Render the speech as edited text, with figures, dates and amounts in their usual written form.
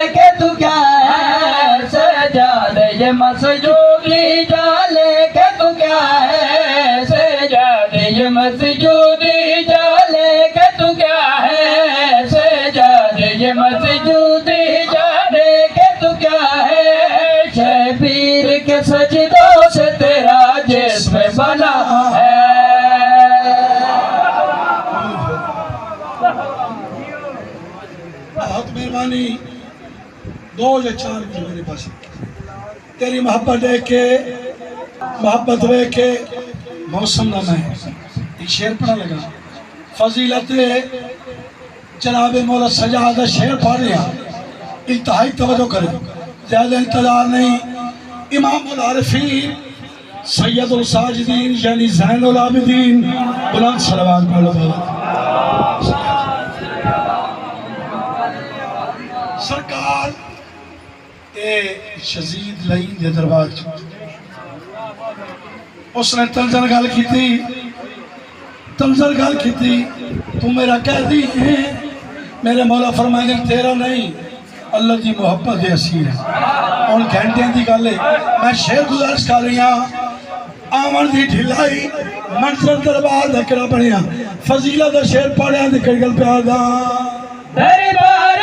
کہ تو کیا ہے سجادہ یہ مسجودی جالے کہ تو کیا ہے سجادہ یہ مسجودی جالے کہ تو کیا ہے سجادہ یہ مسجودی جالے کہ تو کیا ہے شبیر کے سجدوں سے تیرا جسم بنا ہے بہت مہربانی دو یا چار منٹ میرے پاس تیری محبت دیکھ کے محبت دیکھ کے موسم نامہ ہے ایک شعر پڑھا لگا فضیلت جناب مولا سجادہ شعر پڑھ رہا انتہائی توجہ کرے زیادہ انتظار نہیں امام العارفین سید الساجدین یعنی زین العابدین بلند صلوات مولا سرکار شزید لئین دے دربار اس نے تنظر گال کی تھی تو میرا قیدی ہے میرے مولا فرمائیں گے تیرا نہیں اللہ دی محبت دے اسیر ہے ان گھنٹے دی گالے میں شیر گزارش کر رہی ہوں آمن دی ڈھلائی منظر دربار دکڑا پڑھیا فضیلہ دا شیر پڑھیا دکڑ گل پہ آدھا دربار